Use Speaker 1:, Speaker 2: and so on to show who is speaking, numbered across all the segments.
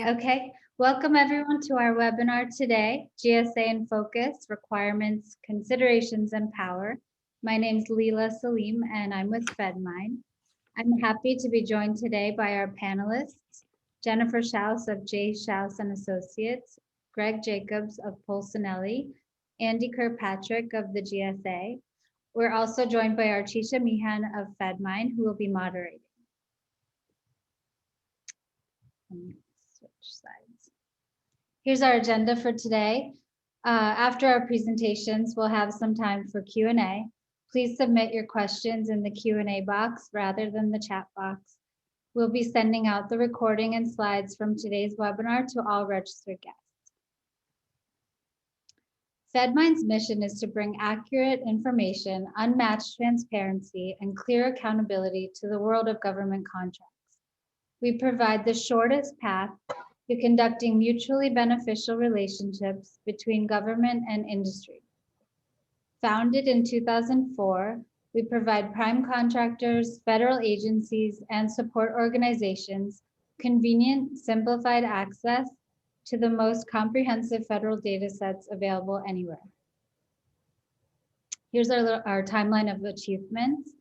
Speaker 1: Okay, welcome everyone to our webinar today, GSA in Focus, Requirements, Considerations, and Power. My name is Leela Salim and I'm with Fedmine. I'm happy to be joined today by our panelists, Jennifer Schaus of JSchaus Associates, Greg Jacobs of Polsinelli, Andy Kirkpatrick of the GSA. We're also joined by Archisha Meehan of Fedmine, who will be moderating. Switch sides. Here's our agenda for today. After our presentations, we'll have some time for Q&A. Please submit your questions in the Q&A box rather than the chat box. We'll be sending out the recording and slides from today's webinar to all registered guests. Fedmine's mission is to bring accurate information, unmatched transparency, and clear accountability to the world of government contracts. We provide the shortest path to conducting mutually beneficial relationships between government and industry. Founded in 2004, we provide prime contractors, federal agencies, and support organizations convenient, simplified access to the most comprehensive federal data sets available anywhere. Here's our timeline of achievements.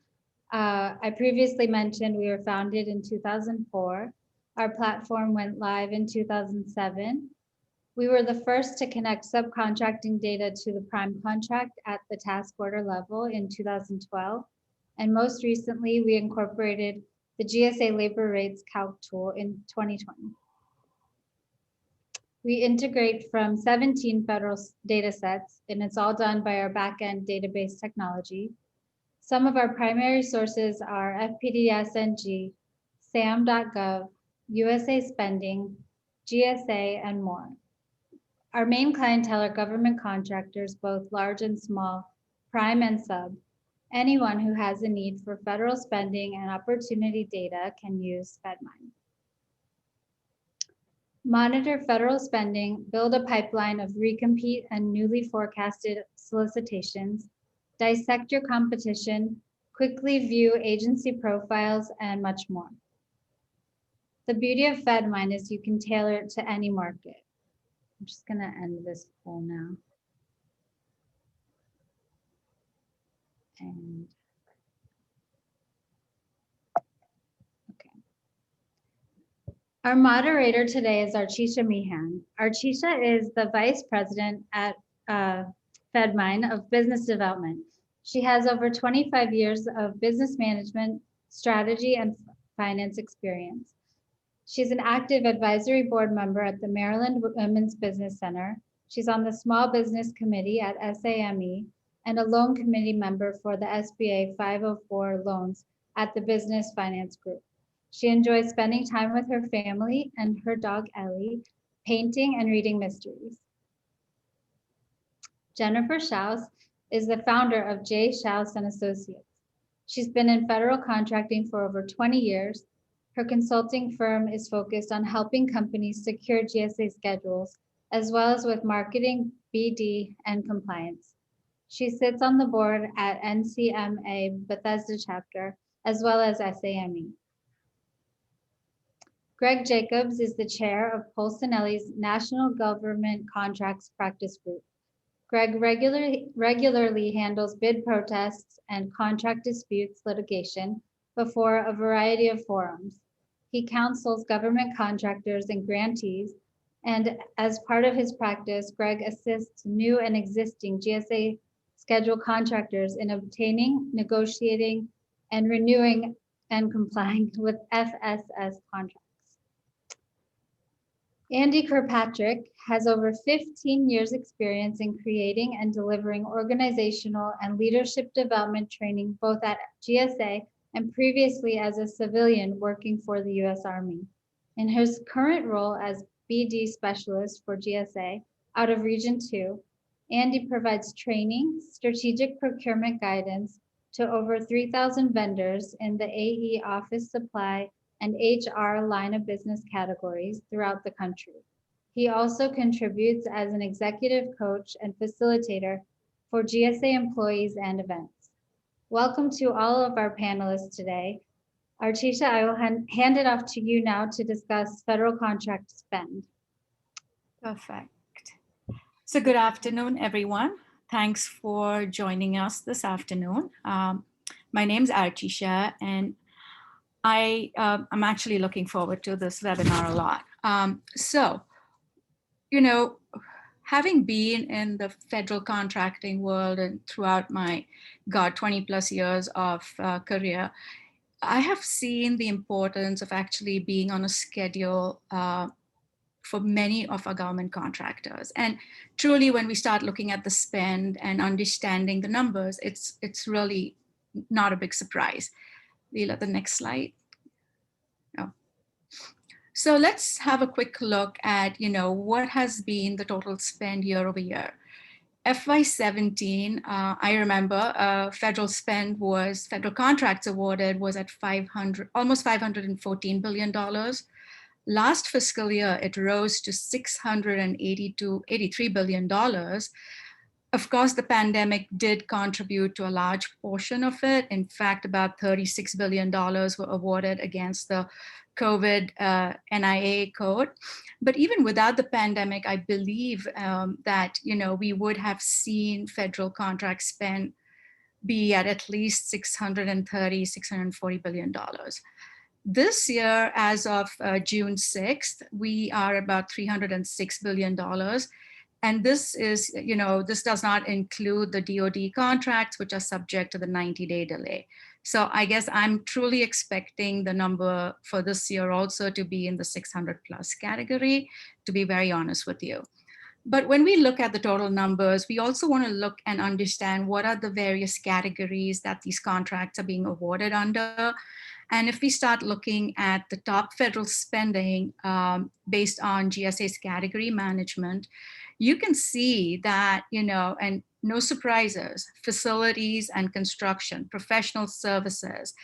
Speaker 1: I previously mentioned we were founded in 2004. Our platform went live in 2007. We were the first to connect subcontracting data to the prime contract at the task order level in 2012. And most recently, we incorporated the GSA labor rates calc tool in 2020. We integrate from 17 federal data sets, and it's all done by our backend database technology. Some of our primary sources are FPDSNG, SAM.gov, USA Spending, GSA, and more. Our main clientele are government contractors, both large and small, prime and sub. Anyone who has a need for federal spending and opportunity data can use Fedmine. Monitor federal spending, build a pipeline of recompete and newly forecasted solicitations, dissect your competition, quickly view agency profiles, and much more. The beauty of Fedmine is you can tailor it to any market. I'm just going to end this poll now. And okay. Our moderator today is Archisha Meehan. Archisha is the Vice President at Fedmine of Business Development. She has over 25 years of business management, strategy, and finance experience. She's an active advisory board member at the Maryland Women's Business Center. She's on the Small Business Committee at SAME and a loan committee member for the SBA 504 loans at the Business Finance Group. She enjoys spending time with her family and her dog Ellie, painting and reading mysteries. Jennifer Schaus is the founder of JSchaus Associates. She's been in federal contracting for over 20 years. Her consulting firm is focused on helping companies secure GSA schedules, as well as with marketing, BD, and compliance. She sits on the board at NCMA Bethesda chapter, as well as SAME. Greg Jacobs is the chair of Polsinelli's National Government Contracts Practice Group. Greg regularly handles bid protests and contract disputes litigation before a variety of forums. He counsels government contractors and grantees, and as part of his practice, Greg assists new and existing GSA schedule contractors in obtaining, negotiating, and renewing and complying with FSS contracts. Andy Kirkpatrick has over 15 years experience in creating and delivering organizational and leadership development training, both at GSA and previously as a civilian working for the U.S. Army. In his current role as BD specialist for GSA out of Region 2, Andy provides training, strategic procurement guidance to over 3,000 vendors in the AE office supply and HR line of business categories throughout the country. He also contributes as an executive coach and facilitator for GSA employees and events. Welcome to all of our panelists today. Archisha, I will hand it off to you now to discuss federal contract spend.
Speaker 2: Perfect. So good afternoon, everyone. Thanks for joining us this afternoon. My name's Archisha, and I'm actually looking forward to this webinar a lot. Having been in the federal contracting world and throughout my 20 plus years of career, I have seen the importance of actually being on a schedule for many of our government contractors. And truly, when we start looking at the spend and understanding the numbers, it's really not a big surprise. Leela, the next slide. Oh. So let's have a quick look at, what has been the total spend year over year. FY17, I remember federal contracts awarded was at almost $514 billion. Last fiscal year, it rose to $683 billion. Of course, the pandemic did contribute to a large portion of it. In fact, about $36 billion were awarded against the COVID NDAA code. But even without the pandemic, I believe that, we would have seen federal contract spend be at least $640 billion. This year, as of June 6th, we are about $306 billion. And this is, this does not include the DoD contracts, which are subject to the 90-day delay. So I guess I'm truly expecting the number for this year also to be in the 600 plus category, to be very honest with you. But when we look at the total numbers, we also want to look and understand what are the various categories that these contracts are being awarded under. And if we start looking at the top federal spending based on GSA's category management, you can see that, and no surprises, facilities and construction, professional services,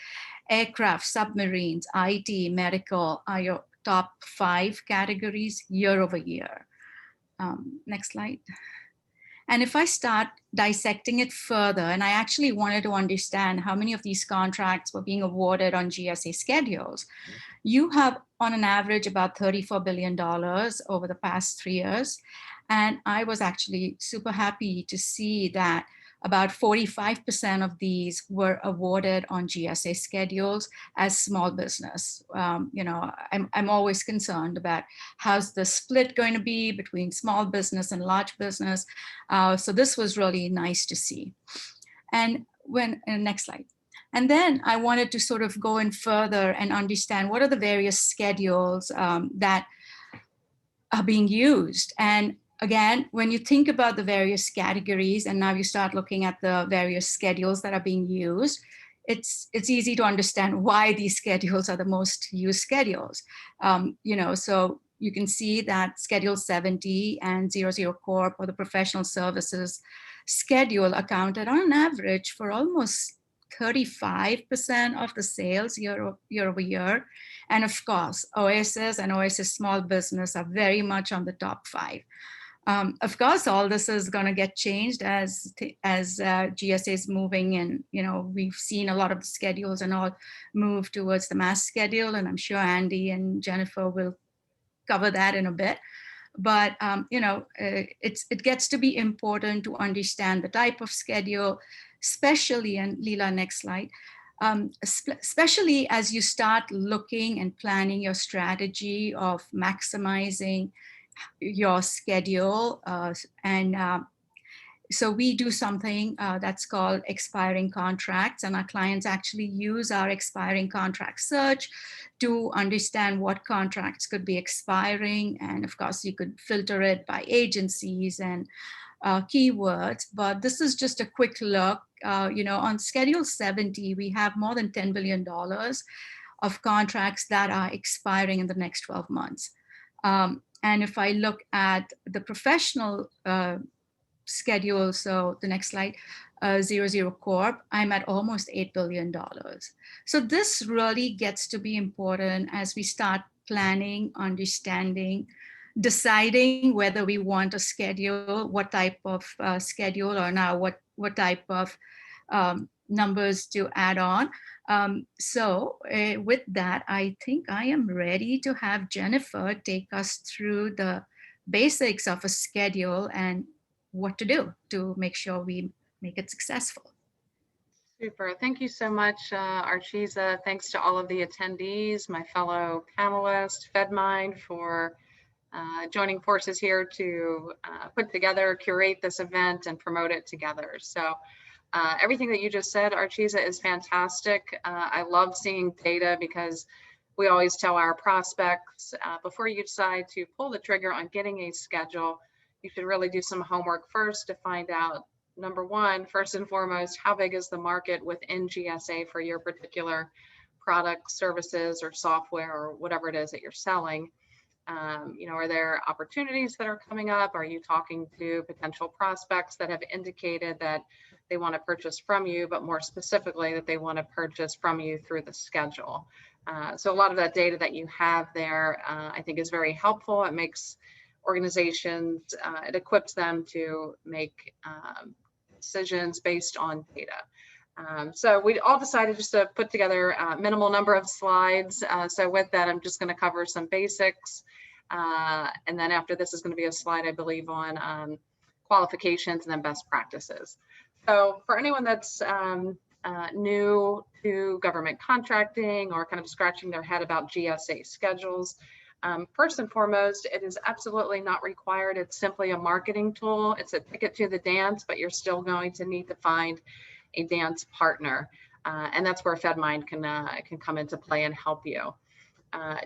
Speaker 2: aircraft, submarines, IT, medical are your top 5 categories year over year. Next slide. And if I start dissecting it further, and I actually wanted to understand how many of these contracts were being awarded on GSA schedules, you have on an average about $34 billion over the past 3 years. And I was actually super happy to see that about 45% of these were awarded on GSA schedules as small business. I'm always concerned about how's the split going to be between small business and large business. So this was really nice to see. And next slide. And then I wanted to sort of go in further and understand what are the various schedules that are being used. And again, when you think about the various categories and now you start looking at the various schedules that are being used, it's easy to understand why these schedules are the most used schedules. So you can see that Schedule 70 and 00 Corp or the professional services schedule accounted on an average for almost 35% of the sales year over year. And of course, OSS and OSS small business are very much on the top 5. Of course, all this is going to get changed as GSA is moving, and we've seen a lot of the schedules and all move towards the mass schedule, and I'm sure Andy and Jennifer will cover that in a bit. But it gets to be important to understand the type of schedule, especially, and Leela, next slide. Especially as you start looking and planning your strategy of maximizing your schedule. So we do something that's called expiring contracts, and our clients actually use our expiring contract search to understand what contracts could be expiring. And of course, you could filter it by agencies and keywords, but this is just a quick look. On Schedule 70, we have more than $10 billion of contracts that are expiring in the next 12 months. And if I look at the professional schedule, so the next slide, 00 Corp, I'm at almost $8 billion. So this really gets to be important as we start planning, understanding, deciding whether we want a schedule, what type of schedule, or now what type of numbers to add on. With that, I think I am ready to have Jennifer take us through the basics of a schedule and what to do to make sure we make it successful.
Speaker 3: Super. Thank you so much, Archisa. Thanks to all of the attendees, my fellow panelists, Fedmine for joining forces here to put together, curate this event and promote it together. So everything that you just said, Archisa, is fantastic. I love seeing data because we always tell our prospects before you decide to pull the trigger on getting a schedule, you should really do some homework first to find out, number one, first and foremost, how big is the market within GSA for your particular products, services, or software, or whatever it is that you're selling. Are there opportunities that are coming up? Are you talking to potential prospects that have indicated that they want to purchase from you, but more specifically that they want to purchase from you through the schedule? So a lot of that data that you have there, I think is very helpful. It makes organizations, it equips them to make decisions based on data. So we all decided just to put together a minimal number of slides. So with that, I'm just going to cover some basics. And then after this is going to be a slide, I believe, on qualifications and then best practices. So for anyone that's new to government contracting or kind of scratching their head about GSA schedules, first and foremost, it is absolutely not required. It's simply a marketing tool. It's a ticket to the dance, but you're still going to need to find a dance partner. And that's where Fedmine can come into play and help you.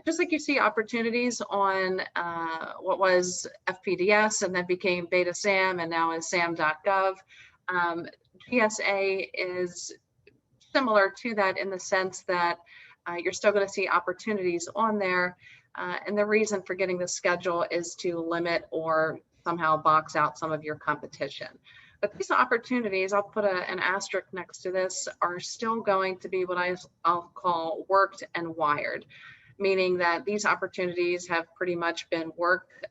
Speaker 3: Just like you see opportunities on what was FPDS and then became Beta SAM and now is SAM.gov, GSA is similar to that in the sense that you're still going to see opportunities on there. And the reason for getting the schedule is to limit or somehow box out some of your competition. But these opportunities, I'll put an asterisk next to this, are still going to be what I'll call worked and wired, meaning that these opportunities have pretty much been worked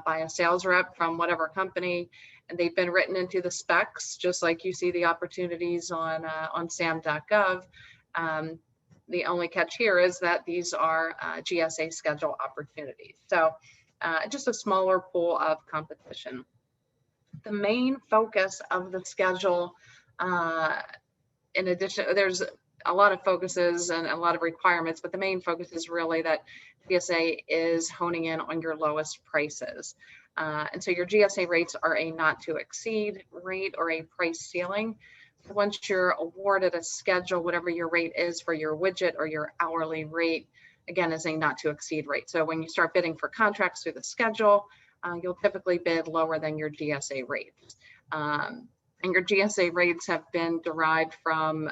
Speaker 3: by a sales rep from whatever company, and they've been written into the specs, just like you see the opportunities on SAM.gov. The only catch here is that these are GSA schedule opportunities. So just a smaller pool of competition. The main focus of the schedule, in addition, there's a lot of focuses and a lot of requirements, but the main focus is really that GSA is honing in on your lowest prices. And so your GSA rates are a not to exceed rate or a price ceiling. Once you're awarded a schedule, whatever your rate is for your widget or your hourly rate, again, is a not to exceed rate. So when you start bidding for contracts through the schedule, you'll typically bid lower than your GSA rates. And your GSA rates have been derived from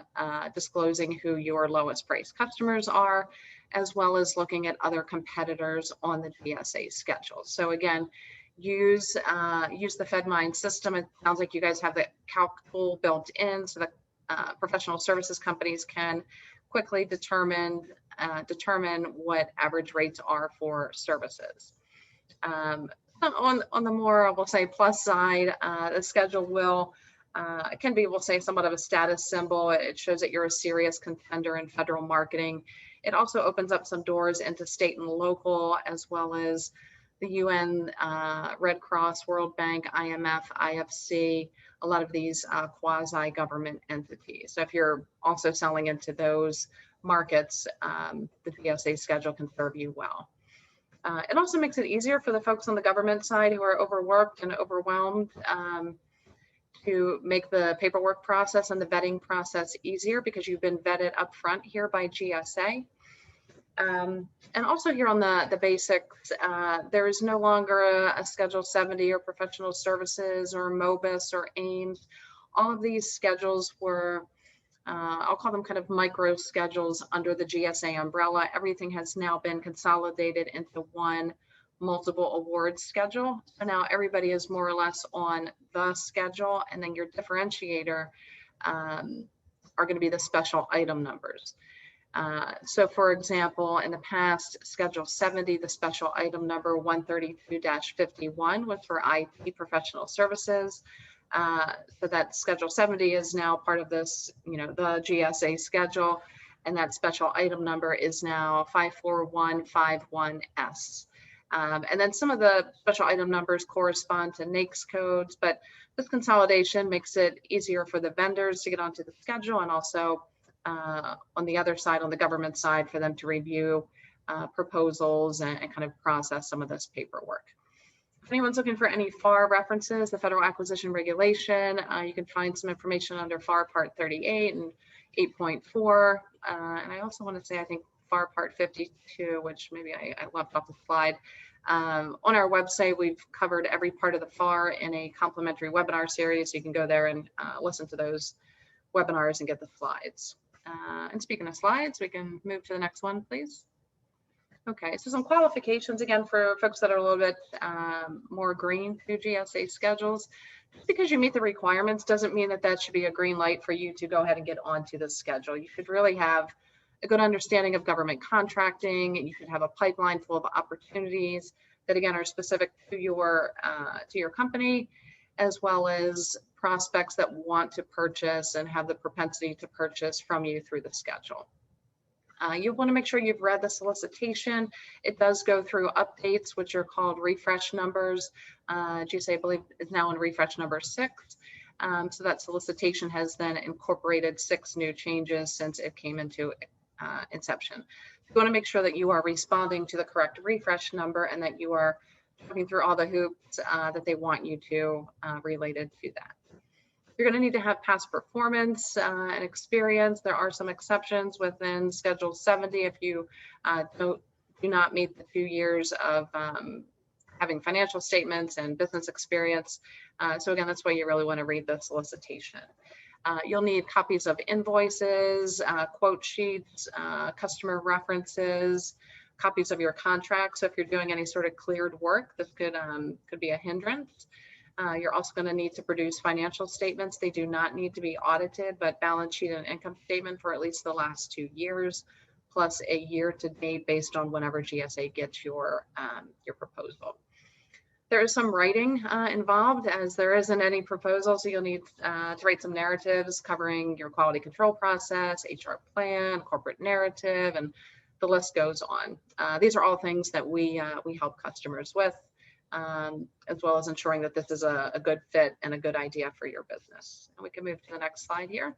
Speaker 3: disclosing who your lowest price customers are, as well as looking at other competitors on the GSA schedule. So again, use the Fedmine system. It sounds like you guys have the calc tool built in so that professional services companies can quickly determine what average rates are for services. On the more, we'll say, plus side, the schedule can be, we'll say, somewhat of a status symbol. It shows that you're a serious contender in federal marketing. It also opens up some doors into state and local, as well as the UN, Red Cross, World Bank, IMF, IFC, a lot of these quasi-government entities. So if you're also selling into those markets, the GSA schedule can serve you well. It also makes it easier for the folks on the government side who are overworked and overwhelmed to make the paperwork process and the vetting process easier because you've been vetted up front here by GSA. And also here on the basics, there is no longer a Schedule 70 or professional services or MOBIS or AIMS. All of these schedules were, I'll call them kind of micro schedules under the GSA umbrella. Everything has now been consolidated into one multiple award schedule. So now everybody is more or less on the schedule, and then your differentiator are going to be the special item numbers. So for example, in the past, Schedule 70, the special item number 132-51 was for IT professional services. So that Schedule 70 is now part of this, the GSA schedule. and that special item number is now 54151S. And then some of the special item numbers correspond to NAICS codes, but this consolidation makes it easier for the vendors to get onto the schedule, and also on the other side, on the government side, for them to review proposals and kind of process some of this paperwork. If anyone's looking for any FAR references, the Federal Acquisition Regulation, you can find some information under FAR Part 38 and 8.4. And I also want to say, I think FAR Part 52, which maybe I left off the slide. On our website, we've covered every part of the FAR in a complimentary webinar series. So you can go there and listen to those webinars and get the slides. And speaking of slides, we can move to the next one, please. Okay, so some qualifications again for folks that are a little bit more green to GSA schedules. Just because you meet the requirements doesn't mean that that should be a green light for you to go ahead and get onto the schedule. You should really have a good understanding of government contracting. You should have a pipeline full of opportunities that again are specific to your company, as well as prospects that want to purchase and have the propensity to purchase from you through the schedule. You want to make sure you've read the solicitation. It does go through updates, which are called refresh numbers. GSA, I believe, is now in refresh number 6. So that solicitation has then incorporated 6 new changes since it came into inception. You want to make sure that you are responding to the correct refresh number and that you are talking through all the hoops that they want you to related to that. You're going to need to have past performance and experience. There are some exceptions within Schedule 70 if you do not meet the 2 years of having financial statements and business experience. So again, that's why you really want to read the solicitation. You'll need copies of invoices, quote sheets, customer references, copies of your contract. So if you're doing any sort of cleared work, this could be a hindrance. You're also going to need to produce financial statements. They do not need to be audited, but balance sheet and income statement for at least the last 2 years, plus a year to date based on whenever GSA gets your proposal. There is some writing involved, as there isn't any proposal, so you'll need to write some narratives covering your quality control process, HR plan, corporate narrative, and the list goes on. These are all things that we help customers with. As well as ensuring that this is a good fit and a good idea for your business. And we can move to the next slide here.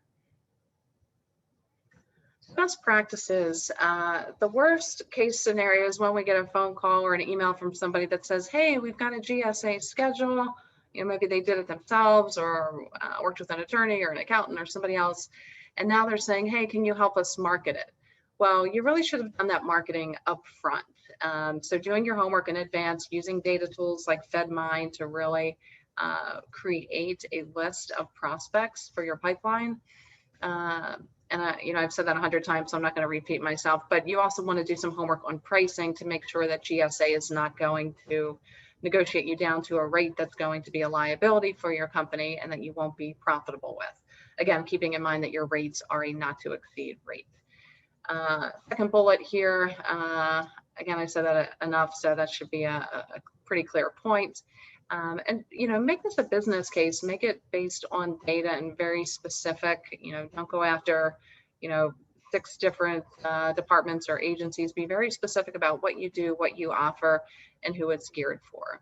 Speaker 3: Best practices. The worst case scenario is when we get a phone call or an email from somebody that says, hey, we've got a GSA schedule. You know, maybe they did it themselves or worked with an attorney or an accountant or somebody else. And now they're saying, hey, can you help us market it? Well, you really should have done that marketing up front. So doing your homework in advance, using data tools like Fedmine to really create a list of prospects for your pipeline. And I've said that 100 times, so I'm not going to repeat myself, but you also want to do some homework on pricing to make sure that GSA is not going to negotiate you down to a rate that's going to be a liability for your company and that you won't be profitable with. Again, keeping in mind that your rates are a not to exceed rate. Second bullet here, again, I said that enough, so that should be a pretty clear point. And, make this a business case, make it based on data and very specific, don't go after, 6 different departments or agencies. Be very specific about what you do, what you offer, and who it's geared for.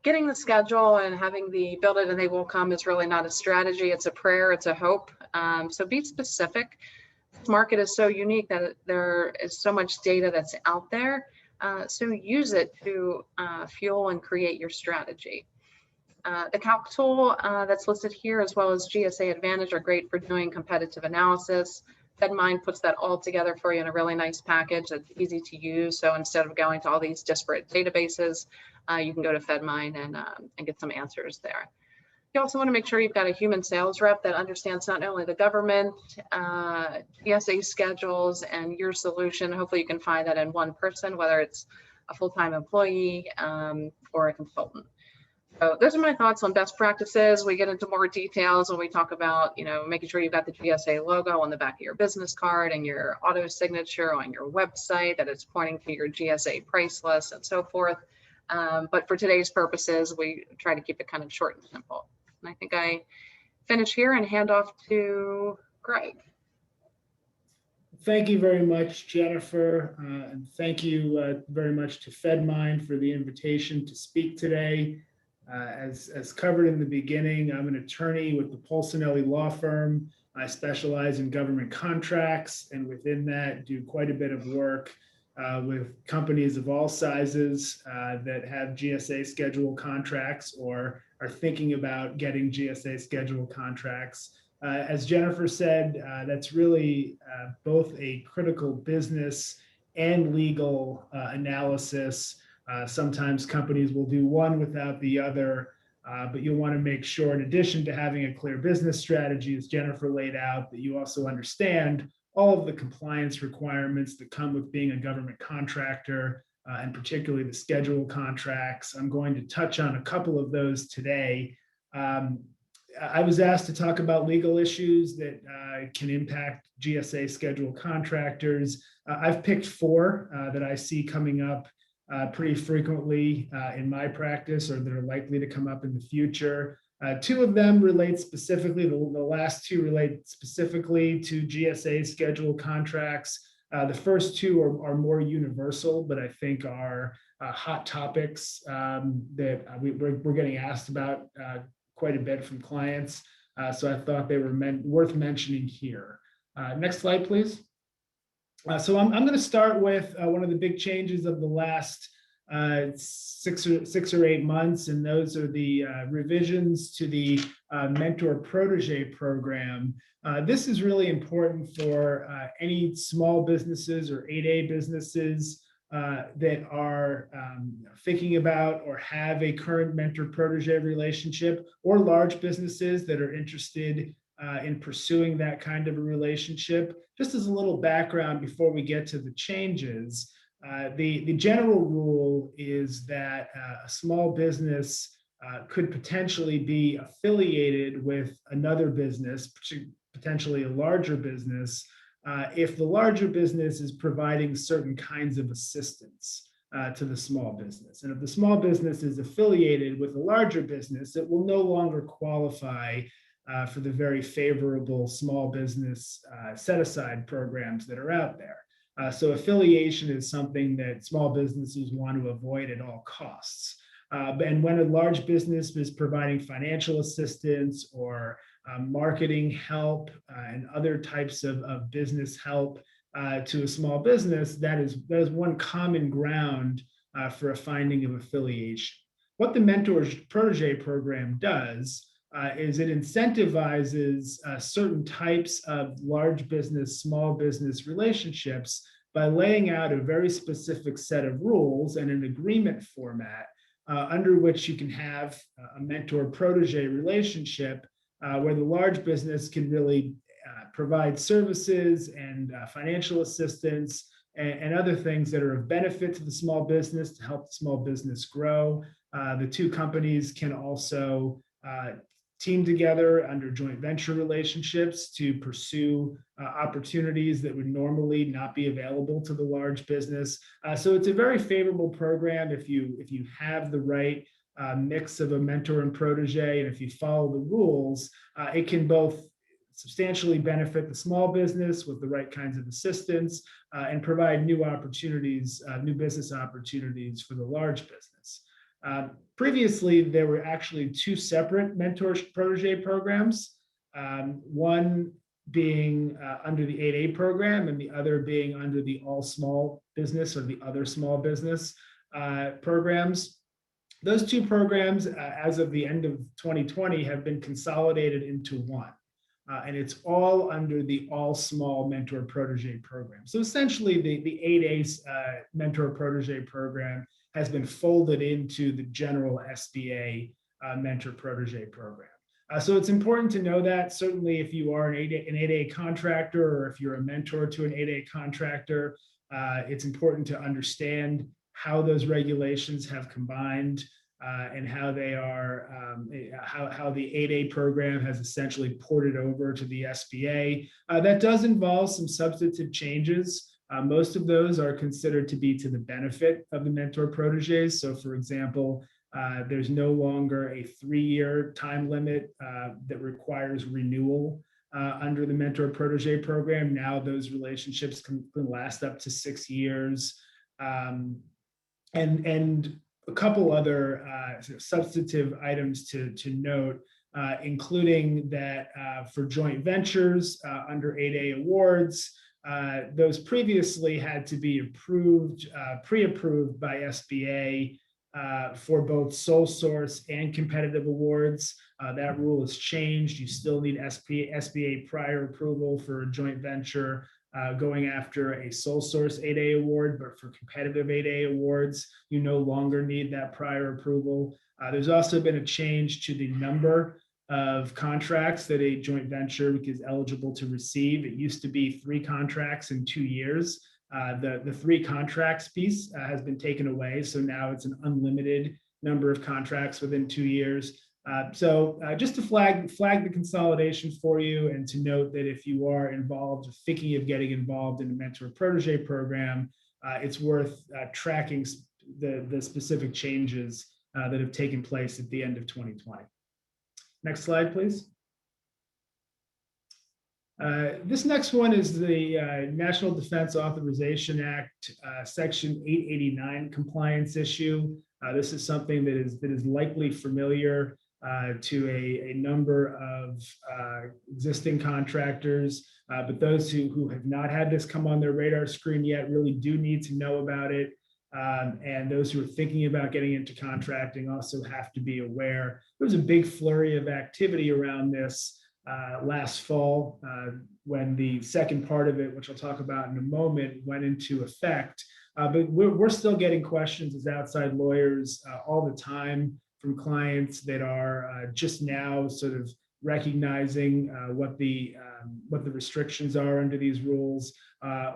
Speaker 3: Getting the schedule and having the build it and they will come is really not a strategy. It's a prayer, it's a hope. So be specific. This market is so unique that there is so much data that's out there. So use it to fuel and create your strategy. The calc tool that's listed here, as well as GSA Advantage, are great for doing competitive analysis. Fedmine puts that all together for you in a really nice package that's easy to use. So instead of going to all these disparate databases, you can go to Fedmine and get some answers there. You also want to make sure you've got a human sales rep that understands not only the government, GSA schedules, and your solution. Hopefully you can find that in one person, whether it's a full-time employee or a consultant. So those are my thoughts on best practices. We get into more details when we talk about, making sure you've got the GSA logo on the back of your business card and your auto signature on your website, that it's pointing to your GSA price list and so forth. But for today's purposes, we try to keep it kind of short and simple. And I think I finish here and hand off to Greg.
Speaker 4: Thank you very much, Jennifer, and thank you very much to Fedmine for the invitation to speak today. As covered in the beginning, I'm an attorney with the Polsinelli law firm. I specialize in government contracts, and within that, do quite a bit of work with companies of all sizes that have GSA schedule contracts or are thinking about getting GSA schedule contracts. As Jennifer said, that's really both a critical business and legal analysis. Sometimes companies will do one without the other, but you'll want to make sure, in addition to having a clear business strategy, as Jennifer laid out, that you also understand all of the compliance requirements that come with being a government contractor, and particularly the schedule contracts. I'm going to touch on a couple of those today. I was asked to talk about legal issues that can impact GSA schedule contractors. I've picked four that I see coming up pretty frequently in my practice, or that are likely to come up in the future. Two of them relate specifically, the last two relate specifically to GSA schedule contracts. The first two are more universal, but I think are hot topics that we're getting asked about quite a bit from clients. So I thought they were worth mentioning here. Next slide, please. So I'm going to start with one of the big changes of the last 6 or 8 months, and those are the revisions to the Mentor-Protégé program. This is really important for any small businesses or 8A businesses that are thinking about or have a current mentor-protege relationship, or large businesses that are interested in pursuing that kind of a relationship. Just as a little background before we get to the changes, the general rule is that a small business could potentially be affiliated with another business, potentially a larger business, if the larger business is providing certain kinds of assistance to the small business. And if the small business is affiliated with a larger business, it will no longer qualify for the very favorable small business set-aside programs that are out there. So affiliation is something that small businesses want to avoid at all costs. And when a large business is providing financial assistance or marketing help and other types of business help to a small business, that is one common ground for a finding of affiliation. What the Mentor-Protégé program does is it incentivizes certain types of large business, small business relationships by laying out a very specific set of rules and an agreement format under which you can have a mentor-protege relationship where the large business can really provide services and financial assistance and other things that are of benefit to the small business to help the small business grow. The two companies can also team together under joint venture relationships to pursue opportunities that would normally not be available to the large business. So it's a very favorable program if you have the right mix of a mentor and protege, and if you follow the rules, it can both substantially benefit the small business with the right kinds of assistance and provide new opportunities, new business opportunities for the large business. Previously, there were actually two separate mentor-protege programs, one being under the 8A program and the other being under the all small business or the other small business programs. Those two programs, as of the end of 2020, have been consolidated into one. And it's all under the all small mentor-protege program. So essentially, the 8A mentor-protege program has been folded into the general SBA mentor-protege program. So it's important to know that, certainly if you are an 8A contractor or if you're a mentor to an 8A contractor, it's important to understand how those regulations have combined and how they are, how the 8A program has essentially ported over to the SBA. That does involve some substantive changes. Most of those are considered to be to the benefit of the mentor-proteges. So for example, there's no longer a 3-year time limit that requires renewal under the Mentor-Protégé program. Now those relationships can last up to 6 years. And a couple other sort of substantive items to note, including that for joint ventures under 8A awards, those previously had to be approved, pre-approved by SBA for both sole source and competitive awards. That rule has changed. You still need SBA prior approval for a joint venture going after a sole source 8A award, but for competitive 8A awards, you no longer need that prior approval. There's also been a change to the number of contracts that a joint venture is eligible to receive. It used to be 3 contracts in 2 years. The 3 contracts piece has been taken away. So now it's an unlimited number of contracts within 2 years. So just to flag the consolidation for you, and to note that if you are involved or thinking of getting involved in a Mentor-Protégé program, it's worth tracking the specific changes that have taken place at the end of 2020. Next slide, please. This next one is the National Defense Authorization Act, Section 889 compliance issue. This is something that is likely familiar to a number of existing contractors, but those who have not had this come on their radar screen yet really do need to know about it. And those who are thinking about getting into contracting also have to be aware. There was a big flurry of activity around this last fall when the second part of it, which I'll talk about in a moment, went into effect. But we're still getting questions as outside lawyers all the time from clients that are just now sort of recognizing what the restrictions are under these rules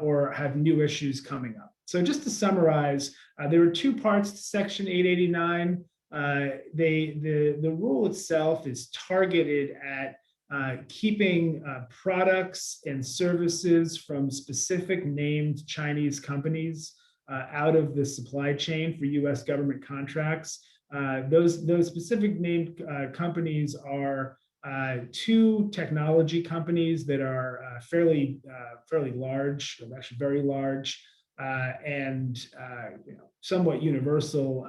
Speaker 4: or have new issues coming up. So just to summarize, there are 2 parts to Section 889. The rule itself is targeted at keeping products and services from specific named Chinese companies out of the supply chain for U.S. government contracts. Those specific named companies are 2 technology companies that are fairly large, actually very large, and somewhat universal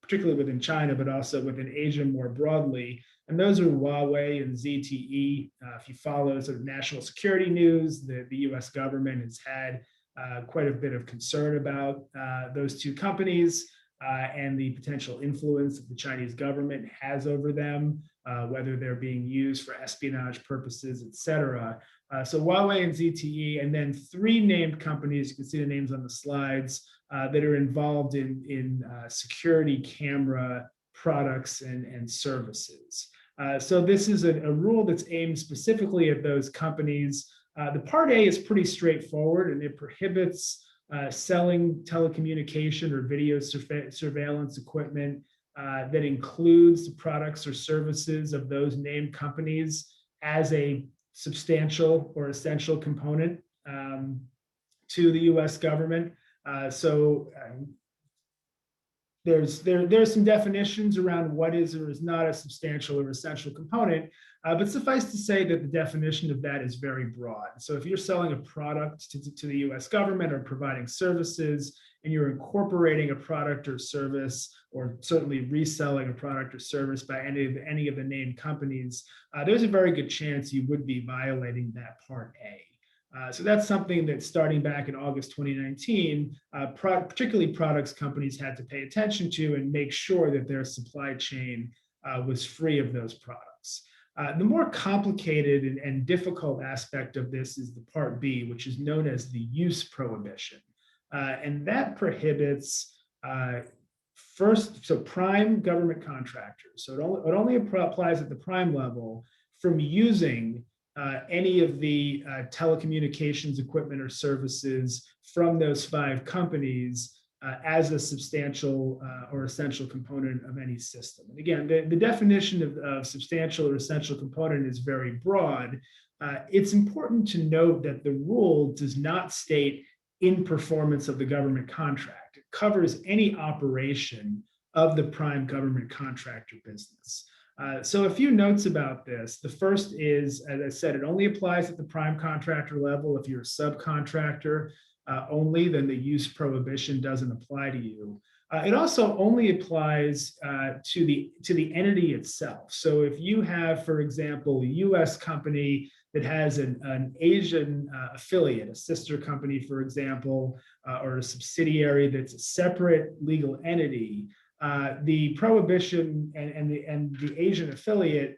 Speaker 4: particularly within China, but also within Asia more broadly. And those are Huawei and ZTE. If you follow sort of national security news, the U.S. government has had quite a bit of concern about those 2 companies and the potential influence that the Chinese government has over them, whether they're being used for espionage purposes, et cetera. So Huawei and ZTE, and then 3 named companies, you can see the names on the slides, that are involved in security camera products and services. So this is a rule that's aimed specifically at those companies. The Part A is pretty straightforward, and it prohibits selling telecommunication or video surveillance equipment that includes the products or services of those named companies as a substantial or essential component to the U.S. government. There's some definitions around what is or is not a substantial or essential component, but suffice to say that the definition of that is very broad. So if you're selling a product to the U.S. government or providing services, and you're incorporating a product or service, or certainly reselling a product or service by any of the named companies, there's a very good chance you would be violating that Part A. So that's something that starting back in August 2019, particularly products companies had to pay attention to and make sure that their supply chain was free of those products. The more complicated and difficult aspect of this is the Part B, which is known as the use prohibition. And that prohibits prime government contractors. So it only applies at the prime level from using any of the telecommunications equipment or services from those 5 companies as a substantial or essential component of any system. And again, the definition of substantial or essential component is very broad. It's important to note that the rule does not state in performance of the government contract. It covers any operation of the prime government contractor business. So a few notes about this. The first is, as I said, it only applies at the prime contractor level. If you're a subcontractor only, then the use prohibition doesn't apply to you. It also only applies to the entity itself. So if you have, for example, a U.S. company that has an Asian affiliate, a sister company, for example, or a subsidiary that's a separate legal entity, the prohibition and the Asian affiliate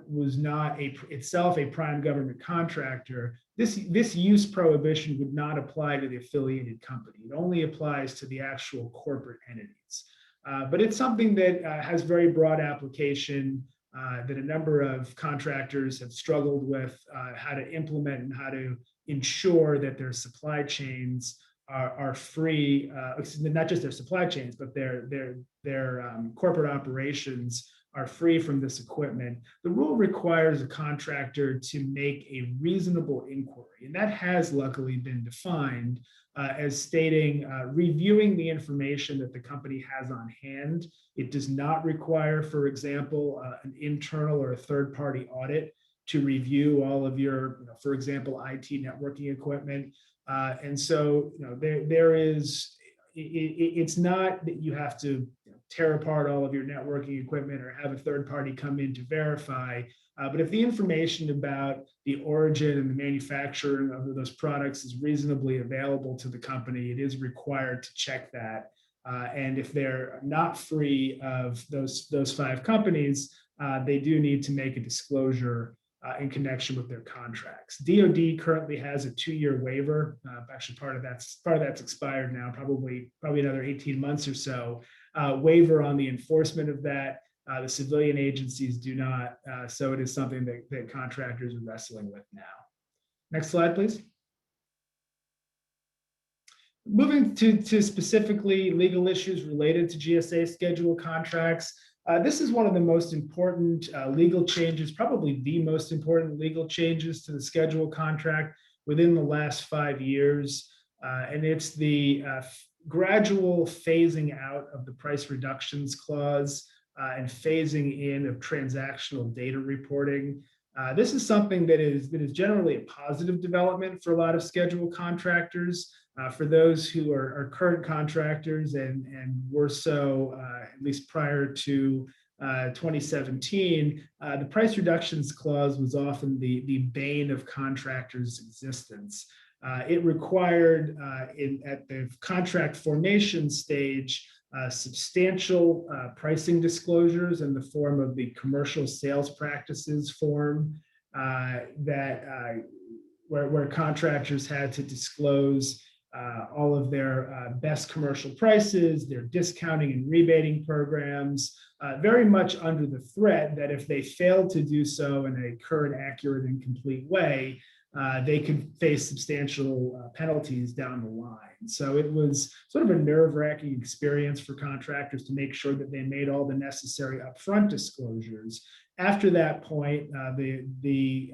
Speaker 4: was not itself a prime government contractor. This use prohibition would not apply to the affiliated company. It only applies to the actual corporate entities. But it's something that has very broad application that a number of contractors have struggled with how to implement and how to ensure that their supply chains are free, not just their supply chains, but their corporate operations are free from this equipment. The rule requires a contractor to make a reasonable inquiry, and that has luckily been defined as stating reviewing the information that the company has on hand. It does not require, for example, an internal or a third-party audit to review all of your, for example, IT networking equipment. And so, there is, it's not that you have to tear apart all of your networking equipment or have a third party come in to verify. But if the information about the origin and the manufacturing of those products is reasonably available to the company, it is required to check that. And if they're not free of those 5 companies, they do need to make a disclosure in connection with their contracts. DoD currently has a 2-year waiver. Actually, part of that's expired now, probably another 18 months or so. Waiver on the enforcement of that. The civilian agencies do not. So it is something that contractors are wrestling with now. Next slide, please. Moving to specifically legal issues related to GSA schedule contracts. This is one of the most important legal changes, probably the most important legal changes to the schedule contract within the last 5 years. And it's the gradual phasing out of the price reductions clause and phasing in of transactional data reporting. This is something that is generally a positive development for a lot of schedule contractors. For those who are current contractors and were so, at least prior to 2017, the price reductions clause was often the bane of contractors' existence. It required, at the contract formation stage, substantial pricing disclosures in the form of the commercial sales practices form where contractors had to disclose all of their best commercial prices, their discounting and rebating programs, very much under the threat that if they failed to do so in a current, accurate, and complete way, they could face substantial penalties down the line. So it was sort of a nerve-wracking experience for contractors to make sure that they made all the necessary upfront disclosures. After that point, the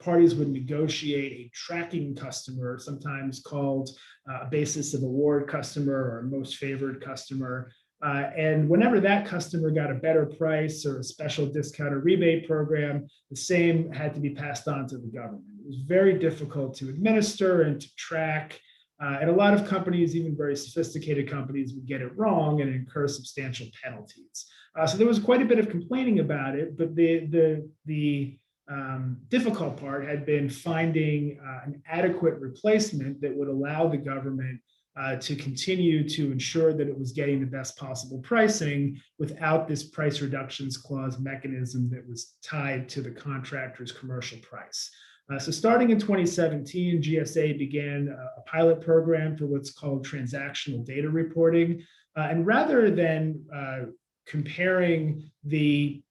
Speaker 4: parties would negotiate a tracking customer, sometimes called a basis of award customer or a most favored customer. And whenever that customer got a better price or a special discount or rebate program, the same had to be passed on to the government. It was very difficult to administer and to track. And a lot of companies, even very sophisticated companies, would get it wrong and incur substantial penalties. So there was quite a bit of complaining about it, but the difficult part had been finding an adequate replacement that would allow the government to continue to ensure that it was getting the best possible pricing without this price reductions clause mechanism that was tied to the contractor's commercial price. So starting in 2017, GSA began a pilot program for what's called transactional data reporting. And rather than comparing the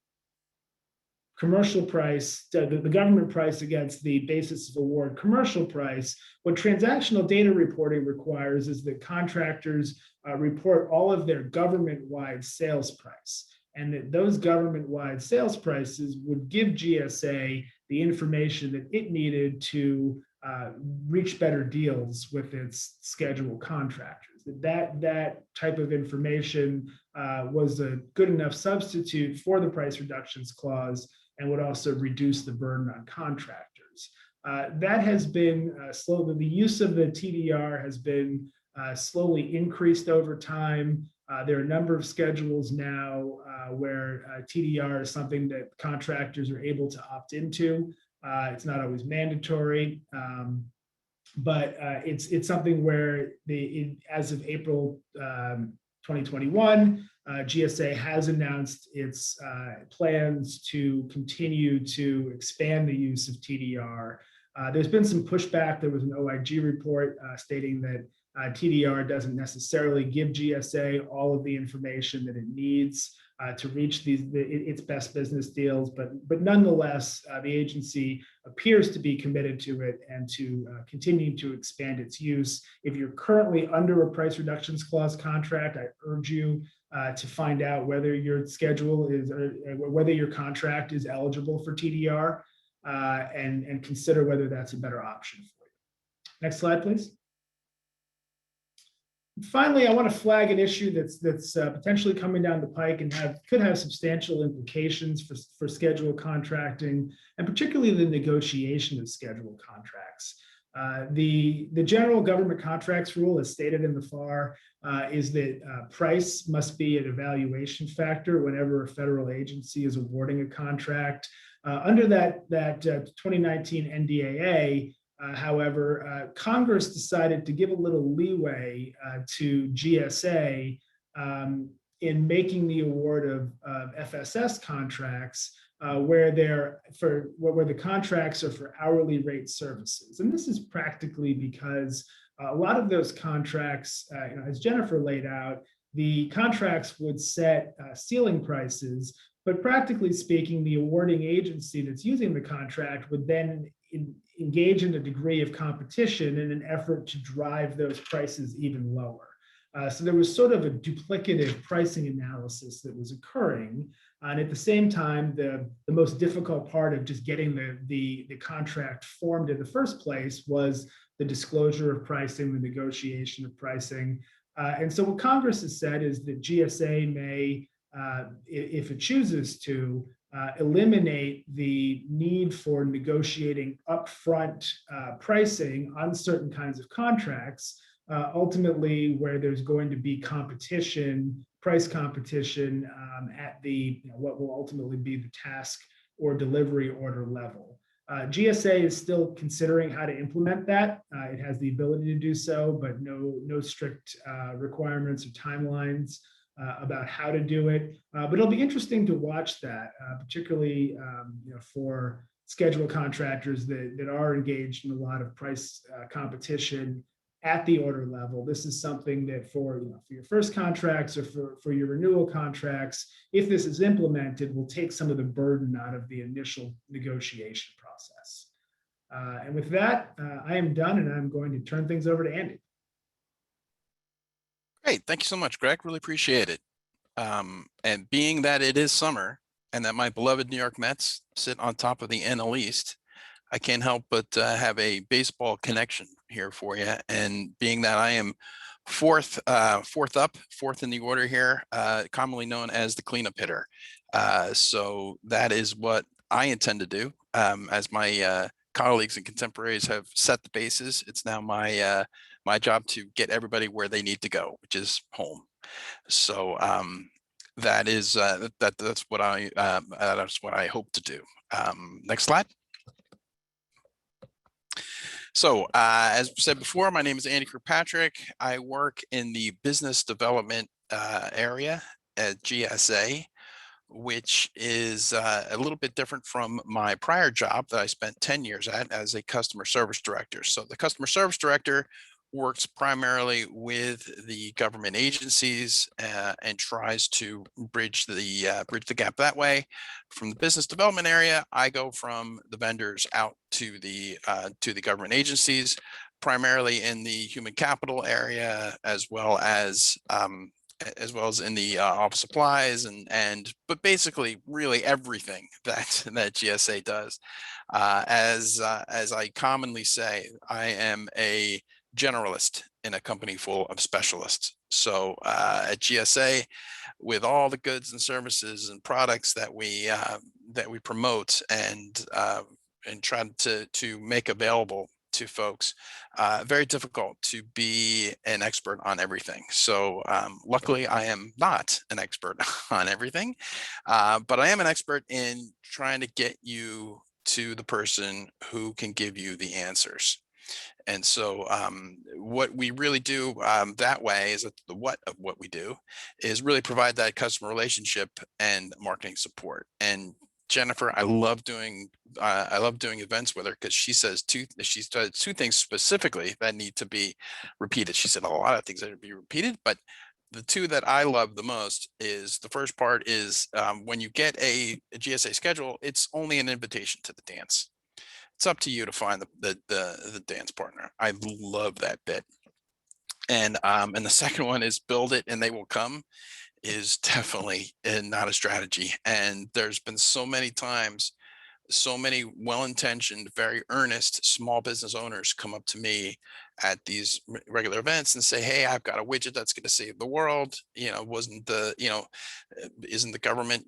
Speaker 4: commercial price, the government price against the basis of award commercial price, what transactional data reporting requires is that contractors report all of their government-wide sales price, and that those government-wide sales prices would give GSA the information that it needed to reach better deals with its schedule contractors. That type of information was a good enough substitute for the price reductions clause and would also reduce the burden on contractors. That has been slowly, the use of the TDR has been slowly increased over time. There are a number of schedules now where TDR is something that contractors are able to opt into. It's not always mandatory, but it's something where as of April 2021, GSA has announced its plans to continue to expand the use of TDR. There's been some pushback. There was an OIG report stating that TDR doesn't necessarily give GSA all of the information that it needs to reach its best business deals, but nonetheless, the agency appears to be committed to it and to continue to expand its use. If you're currently under a price reductions clause contract, I urge you to find out whether your schedule is, whether your contract is eligible for TDR, and consider whether that's a better option for you. Next slide, please. Finally, I want to flag an issue that's potentially coming down the pike and could have substantial implications for schedule contracting, and particularly the negotiation of schedule contracts. The general government contracts rule, as stated in the FAR, is that price must be an evaluation factor whenever a federal agency is awarding a contract. Under that 2019 NDAA, however, Congress decided to give a little leeway to GSA in making the award of FSS contracts where the contracts are for hourly rate services. And this is practically because a lot of those contracts, as Jennifer laid out, the contracts would set ceiling prices, but practically speaking, the awarding agency that's using the contract would then engage in a degree of competition in an effort to drive those prices even lower. So there was sort of a duplicative pricing analysis that was occurring. And at the same time, the most difficult part of just getting the contract formed in the first place was the disclosure of pricing, the negotiation of pricing. And so what Congress has said is that GSA may, if it chooses to, eliminate the need for negotiating upfront pricing on certain kinds of contracts, ultimately where there's going to be competition, price competition at the what will ultimately be the task or delivery order level. GSA is still considering how to implement that. It has the ability to do so, but no strict requirements or timelines about how to do it. But it'll be interesting to watch that, particularly for schedule contractors that are engaged in a lot of price competition at the order level. This is something that for your first contracts or for your renewal contracts, if this is implemented, will take some of the burden out of the initial negotiation process. And with that, I am done, and I'm going to turn things over to Andy.
Speaker 5: Great. Thank you so much, Greg. Really appreciate it. And being that it is summer and that my beloved New York Mets sit on top of the NL East, I can't help but have a baseball connection here for you. And being that I am fourth in the order here, commonly known as the cleanup hitter. So that is what I intend to do. As my colleagues and contemporaries have set the bases, it's now my job to get everybody where they need to go, which is home. So that is that's what I hope to do. Next slide. So as said before, my name is Andy Kirkpatrick. I work in the business development area at GSA, which is a little bit different from my prior job that I spent 10 years at as a customer service director. So the customer service director works primarily with the government agencies and tries to bridge the gap that way. From the business development area, I go from the vendors out to the government agencies, primarily in the human capital area, as well as in the office supplies but basically really everything that GSA does. As I commonly say, I am a generalist in a company full of specialists. So at GSA, with all the goods and services and products that we promote and try to make available to folks. Very difficult to be an expert on everything. So luckily, I am not an expert on everything, but I am an expert in trying to get you to the person who can give you the answers. And so what we really do that way is that the what of what we do is really provide that customer relationship and marketing support. And Jennifer, I love doing events with her because she says two things specifically that need to be repeated. She said a lot of things that need to be repeated, but the two that I love the most is the first part is when you get a GSA schedule, it's only an invitation to the dance. It's up to you to find the dance partner. I love that bit. And the second one is build it and they will come is definitely not a strategy. And there's been so many times, so many well-intentioned, very earnest small business owners come up to me at these regular events and say, hey, I've got a widget that's going to save the world. Isn't the government,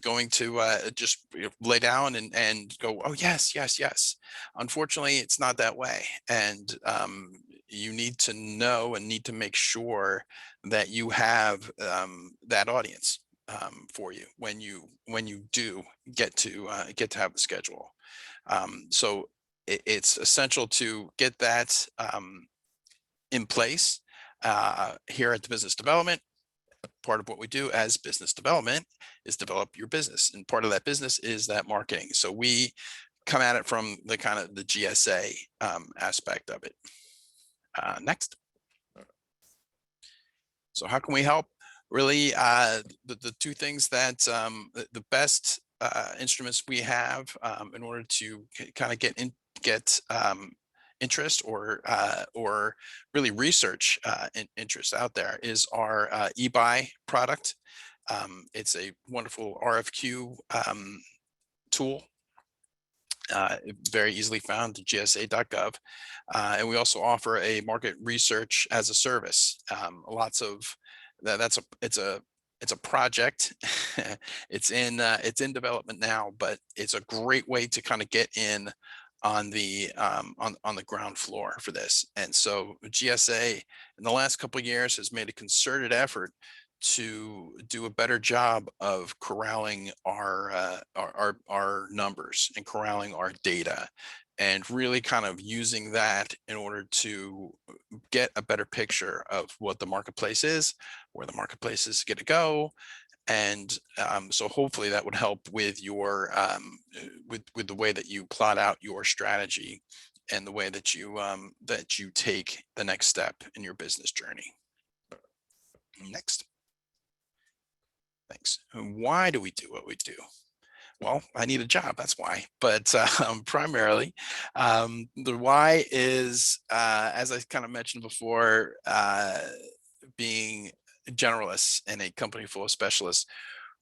Speaker 5: going to just lay down and go, oh, yes, yes, yes. Unfortunately, it's not that way. And you need to know and need to make sure that you have that audience for you when you do get to have the schedule. So it's essential to get that in place here at the business development. Part of what we do as business development is develop your business, and part of that business is that marketing. So we come at it from the kind of the GSA aspect of it. Next. So how can we help? Really, the two things that the best instruments we have in order to kind of get interest or really research interest out there is our eBuy product. It's a wonderful RFQ tool. Very easily found at gsa.gov. And we also offer a market research as a service. Lots of it's a project. It's in development now, but it's a great way to kind of get in on the ground floor for this. And so GSA in the last couple of years has made a concerted effort to do a better job of corralling our numbers and corralling our data, and really kind of using that in order to get a better picture of what the marketplace is, where the marketplace is going to go. And so hopefully that would help with your with the way that you plot out your strategy and the way that you take the next step in your business journey. Next. Thanks. Why do we do what we do? Well, I need a job, that's why. But primarily, the why is, as I kind of mentioned before, being generalists in a company full of specialists,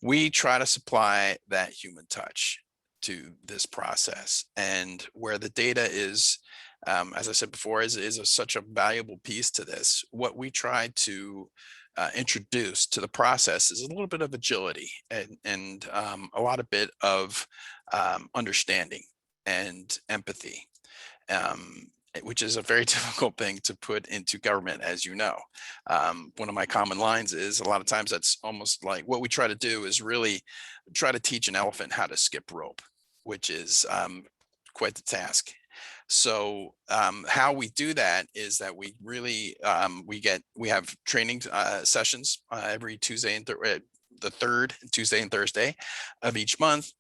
Speaker 5: we try to supply that human touch to this process. And where the data is, as I said before, is such a valuable piece to this, what we try to introduce to the process is a little bit of agility and a lot of bit of understanding and empathy, which is a very difficult thing to put into government, as you know. One of my common lines is a lot of times that's almost like what we try to do is really try to teach an elephant how to skip rope, which is quite the task. So how we do that is that we really we have training sessions every Tuesday and the third Tuesday and Thursday of each month.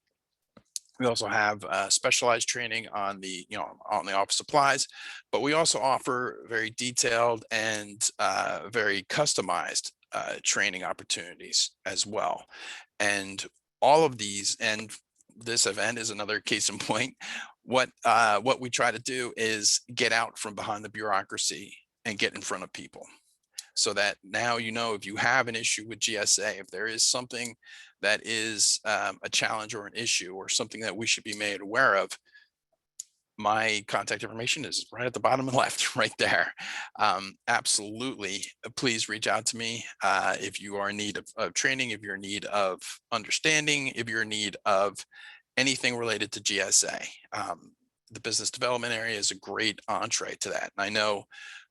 Speaker 5: We also have specialized training on the office supplies, but we also offer very detailed and very customized training opportunities as well. And all of these, and this event is another case in point. What we try to do is get out from behind the bureaucracy and get in front of people, so that now if you have an issue with GSA, if there is something that is a challenge or an issue or something that we should be made aware of, my contact information is right at the bottom left, right there. Absolutely, please reach out to me if you are in need of training, if you're in need of understanding, if you're in need of anything related to GSA. The business development area is a great entree to that. And I know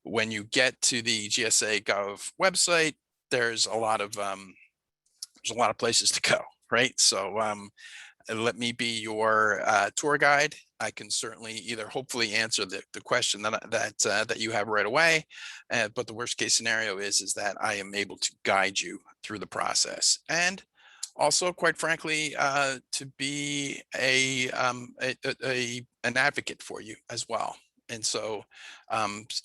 Speaker 5: when you get to the GSA Gov website, there's a lot of places to go, right? So let me be your tour guide. I can certainly either hopefully answer the question that you have right away, but the worst case scenario is that I am able to guide you through the process, and also, quite frankly, to be an advocate for you as well. And so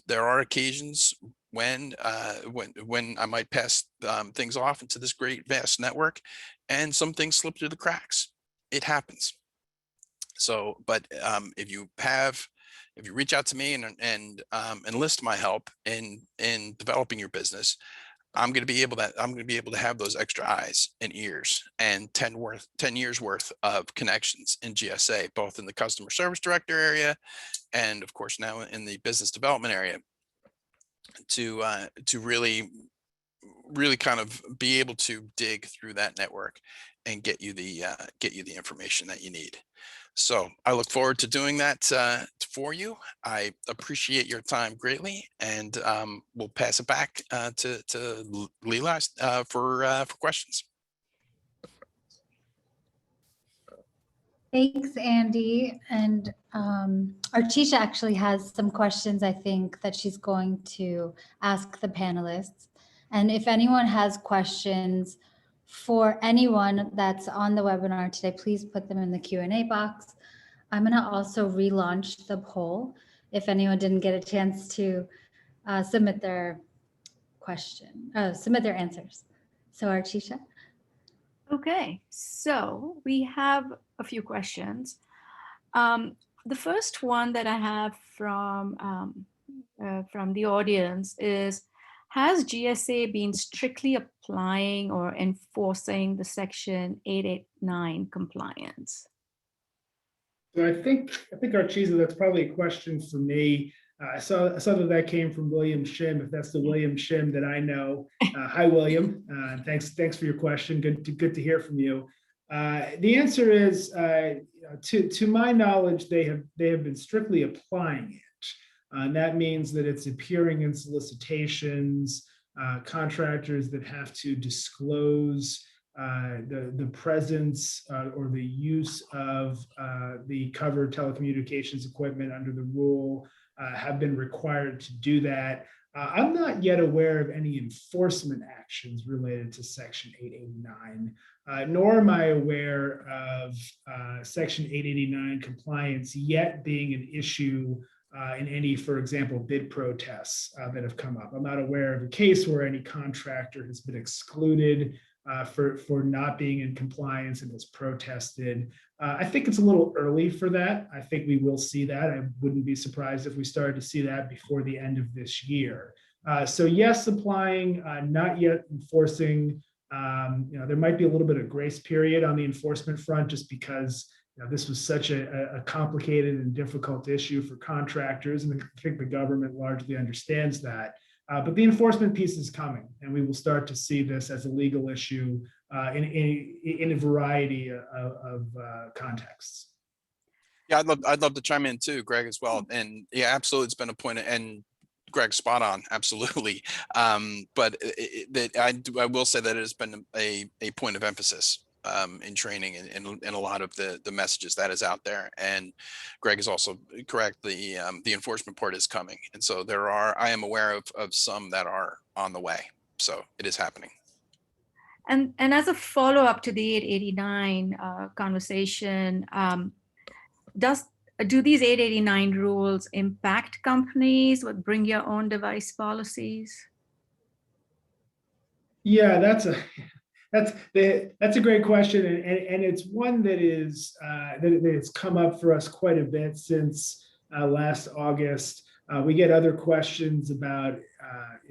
Speaker 5: there are occasions when I might pass things off into this great vast network, and some things slip through the cracks. It happens. So, but if you reach out to me and enlist my help in developing your business, I'm going to be able to have those extra eyes and ears and 10 years worth of connections in GSA, both in the customer service director area and of course now in the business development area, to really kind of be able to dig through that network and get you the information that you need. So I look forward to doing that for you. I appreciate your time greatly, and we'll pass it back to Leela for questions.
Speaker 1: Thanks, Andy. And Artisha actually has some questions, I think, that she's going to ask the panelists. And if anyone has questions for anyone that's on the webinar today, please put them in the Q&A box. I'm going to also relaunch the poll if anyone didn't get a chance to submit their answers. So Artisha.
Speaker 2: Okay, so we have a few questions. The first one that I have from the audience is, has GSA been strictly applying or enforcing the Section 889 compliance?
Speaker 4: So I think Archisa, that's probably a question for me. I saw that came from William Shim, if that's the William Shim that I know. Hi, William. Thanks for your question. Good to hear from you. The answer is, to my knowledge, they have been strictly applying it. And that means that it's appearing in solicitations, contractors that have to disclose the presence or the use of the covered telecommunications equipment under the rule have been required to do that. I'm not yet aware of any enforcement actions related to Section 889, nor am I aware of Section 889 compliance yet being an issue in any, for example, bid protests that have come up. I'm not aware of a case where any contractor has been excluded for not being in compliance and has protested. I think it's a little early for that. I think we will see that. I wouldn't be surprised if we started to see that before the end of this year. So yes, applying, not yet enforcing. There might be a little bit of grace period on the enforcement front, just because this was such a complicated and difficult issue for contractors, and I think the government largely understands that. But the enforcement piece is coming, and we will start to see this as a legal issue in a variety of contexts.
Speaker 5: Yeah, I'd love to chime in too, Greg, as well. And yeah, absolutely, it's been a point, and Greg's spot on, absolutely. But I will say that it has been a point of emphasis in training and a lot of the messages that is out there. And Greg is also correct. The enforcement part is coming. And so I am aware of some that are on the way. So it is happening.
Speaker 2: And as a follow-up to the 889 conversation, do these 889 rules impact companies with bring your own device policies?
Speaker 4: Yeah, that's a great question, and it's one that it's come up for us quite a bit since last August. We get other questions about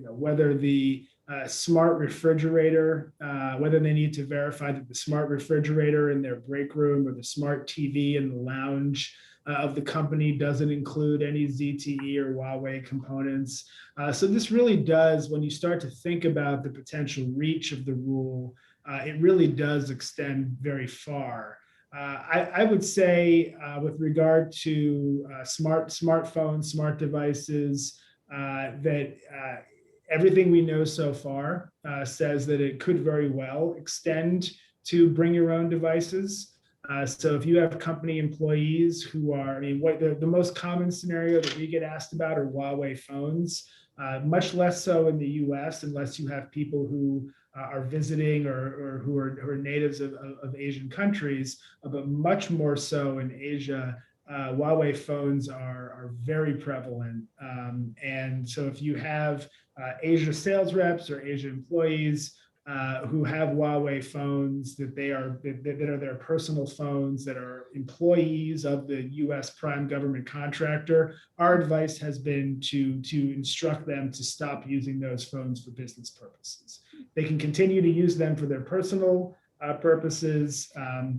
Speaker 4: whether the smart refrigerator, whether they need to verify that the smart refrigerator in their break room or the smart TV in the lounge of the company doesn't include any ZTE or Huawei components. So this really does, when you start to think about the potential reach of the rule, it really does extend very far. I would say with regard to smartphones, smart devices, that everything we know so far says that it could very well extend to bring your own devices. So if you have company employees who are, I mean, what the most common scenario that we get asked about are Huawei phones, much less so in the US, unless you have people who are visiting or who are natives of Asian countries, but much more so in Asia. Huawei phones are very prevalent. And so if you have Asia sales reps or Asia employees who have Huawei phones that are their personal phones, that are employees of the US prime government contractor, our advice has been to instruct them to stop using those phones for business purposes. They can continue to use them for their personal purposes,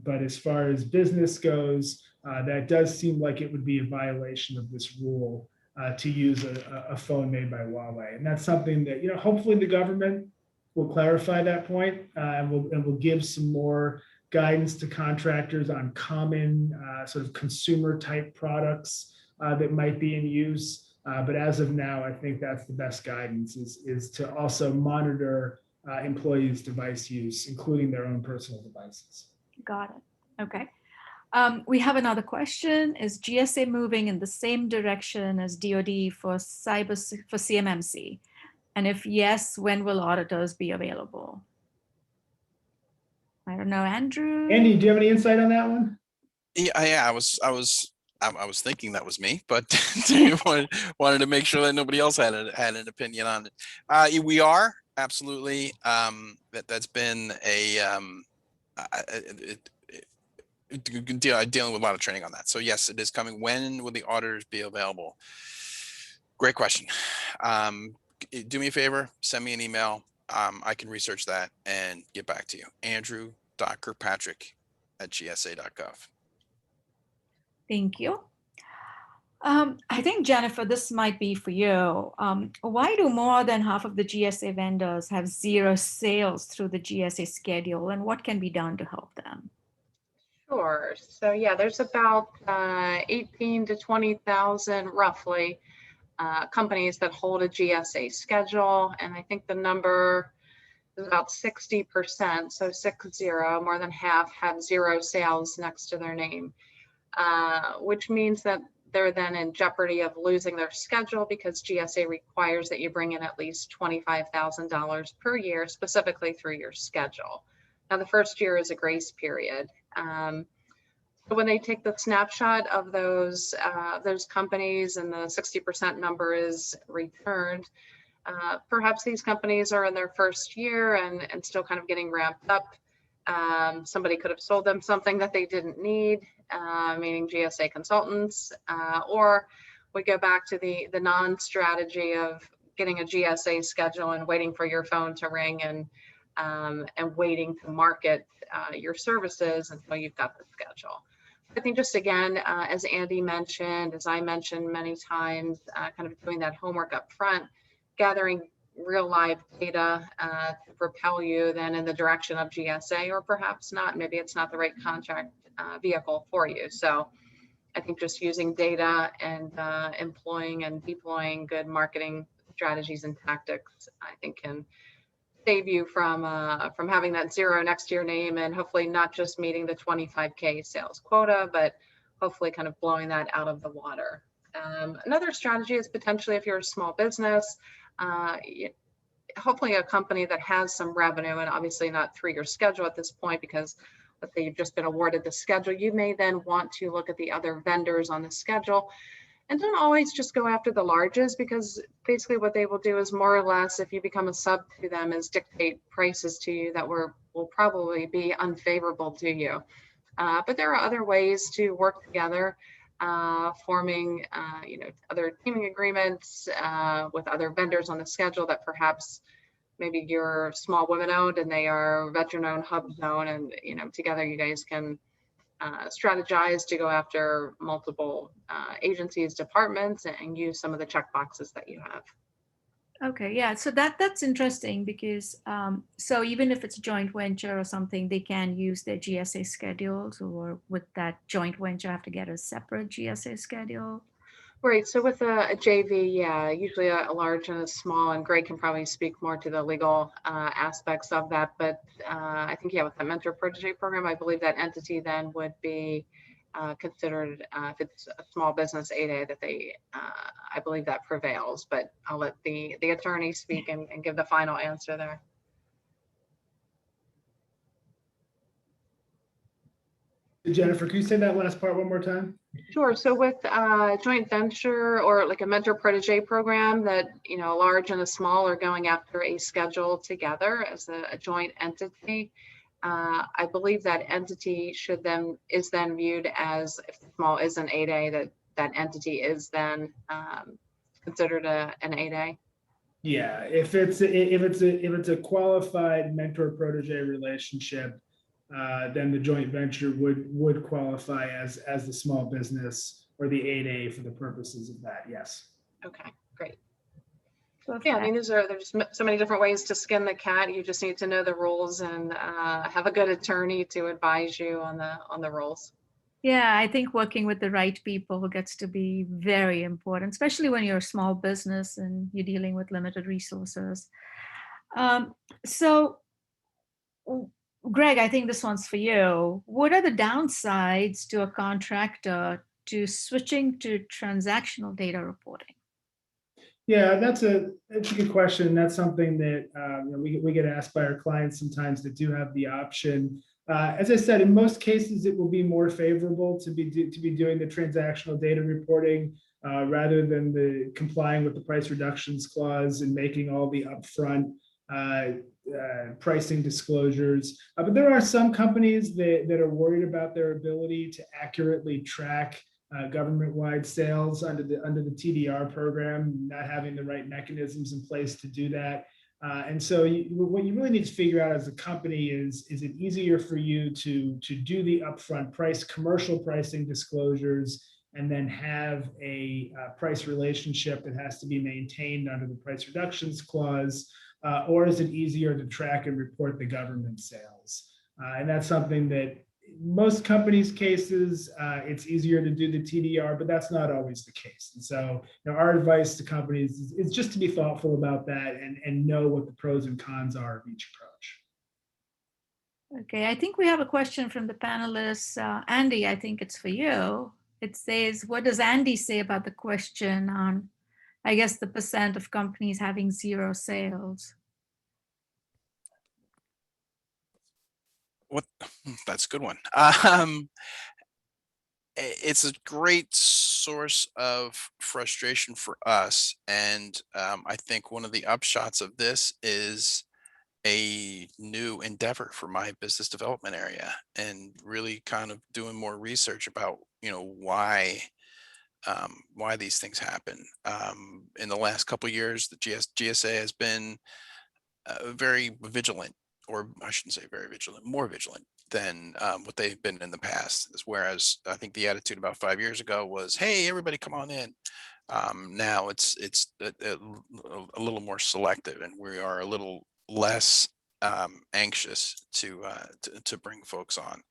Speaker 4: but as far as business goes, that does seem like it would be a violation of this rule to use a phone made by Huawei. And that's something that, hopefully the government will clarify that point, and we'll give some more guidance to contractors on common sort of consumer type products that might be in use. But as of now, I think that's the best guidance is to also monitor employees' device use, including their own personal devices.
Speaker 2: Got it. Okay. We have another question. Is GSA moving in the same direction as DoD for CMMC? And if yes, when will auditors be available? I don't know, Andrew.
Speaker 4: Andy, do you have any insight on that one?
Speaker 5: Yeah, I was thinking that was me, but wanted to make sure that nobody else had an opinion on it. We are absolutely. That's been dealing with a lot of training on that. So yes, it is coming. When will the auditors be available? Great question. Do me a favor, send me an email. I can research that and get back to you. Andrew.Kirkpatrick@gsa.gov.
Speaker 2: Thank you. I think, Jennifer, this might be for you. Why do more than half of the GSA vendors have zero sales through the GSA schedule, and what can be done to help them?
Speaker 3: Sure. So yeah, there's about 18 to 20,000 roughly companies that hold a GSA schedule, and I think the number is about 60%, so 60, more than half have zero sales next to their name, which means that they're then in jeopardy of losing their schedule because GSA requires that you bring in at least $25,000 per year, specifically through your schedule. Now, the first year is a grace period. So when they take the snapshot of those companies and the 60% number is returned, perhaps these companies are in their first year and still kind of getting ramped up. Somebody could have sold them something that they didn't need, meaning GSA consultants, or we go back to the non-strategy of getting a GSA schedule and waiting for your phone to ring and waiting to market your services until you've got the schedule. I think just again, as Andy mentioned, as I mentioned many times, kind of doing that homework up front, gathering real live data to propel you then in the direction of GSA, or perhaps not. Maybe it's not the right contract vehicle for you. So I think just using data and employing and deploying good marketing strategies and tactics, I think can save you from having that zero next to your name and hopefully not just meeting the 25K sales quota, but hopefully kind of blowing that out of the water. Another strategy is potentially if you're a small business, hopefully a company that has some revenue, and obviously not through your schedule at this point, because let's say you've just been awarded the schedule, you may then want to look at the other vendors on the schedule. And don't always just go after the largest, because basically what they will do is more or less, if you become a sub to them, is dictate prices to you that will probably be unfavorable to you. But there are other ways to work together, forming other teaming agreements with other vendors on the schedule that perhaps maybe you're small women owned and they are veteran owned hub zone, and together you guys can strategize to go after multiple agencies, departments, and use some of the check boxes that you have.
Speaker 2: Okay, yeah, so that's interesting because so even if it's a joint venture or something, they can use their GSA schedules, or would that joint venture have to get a separate GSA schedule?
Speaker 3: Right, so with a JV, yeah, usually a large and a small, and Greg can probably speak more to the legal aspects of that, but I think, yeah, with the Mentor-Protégé program, I believe that entity then would be considered, if it's a small business 8A, that they, I believe that prevails, but I'll let the attorney speak and give the final answer there.
Speaker 4: Jennifer, can you say that last part one more time?
Speaker 3: Sure. So with joint venture or like a mentor-protege program that, you know, a large and a small are going after a schedule together as a joint entity, I believe that entity is then viewed as, if the small is an 8A, that entity is then considered an 8A.
Speaker 4: Yeah, if it's a qualified mentor-protege relationship, then the joint venture would qualify as the small business or the 8A for the purposes of that. Yes.
Speaker 3: Okay, great.
Speaker 2: Perfect.
Speaker 3: Yeah, I mean, there's so many different ways to skin the cat. You just need to know the rules and have a good attorney to advise you on the rules.
Speaker 2: Yeah, I think working with the right people gets to be very important, especially when you're a small business and you're dealing with limited resources. So, Greg, I think this one's for you. What are the downsides to a contractor to switching to transactional data reporting?
Speaker 4: Yeah, that's a good question. That's something that we get asked by our clients sometimes that do have the option. As I said, in most cases, it will be more favorable to be doing the transactional data reporting rather than the complying with the price reductions clause and making all the upfront pricing disclosures. But there are some companies that are worried about their ability to accurately track government-wide sales under the TDR program, not having the right mechanisms in place to do that. And so what you really need to figure out as a company is it easier for you to do the upfront commercial pricing disclosures and then have a price relationship that has to be maintained under the price reductions clause, or is it easier to track and report the government sales? And that's something that most companies' cases, it's easier to do the TDR, but that's not always the case. And so, our advice to companies is just to be thoughtful about that and know what the pros and cons are of each approach.
Speaker 2: Okay, I think we have a question from the panelists. Andy, I think it's for you. It says, what does Andy say about the question on, I guess, the percent of companies having zero sales?
Speaker 5: That's a good one. It's a great source of frustration for us. And I think one of the upshots of this is a new endeavor for my business development area and really kind of doing more research about, why these things happen. In the last couple of years, the GSA has been very vigilant, or I shouldn't say very vigilant, more vigilant than what they've been in the past. Whereas I think the attitude about 5 years ago was, "Hey, everybody, come on in." Now it's a little more selective, and we are a little less anxious to bring folks on.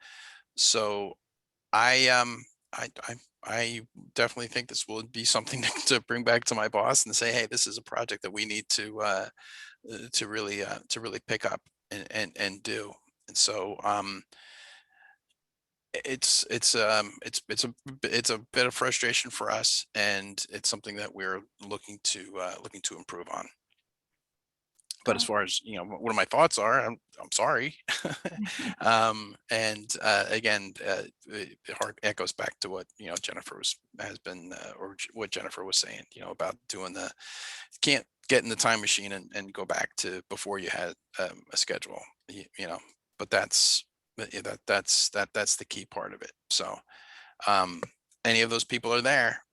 Speaker 5: So I definitely think this will be something to bring back to my boss and say, "Hey, this is a project that we need to really pick up and do." And so it's a bit of frustration for us, and it's something that we're looking to improve on. But as far as what my thoughts are, I'm sorry. And again, it echoes back to what Jennifer or what Jennifer was saying, about doing can't get in the time machine and go back to before you had a schedule, but that's the key part of it. So any of those people are there,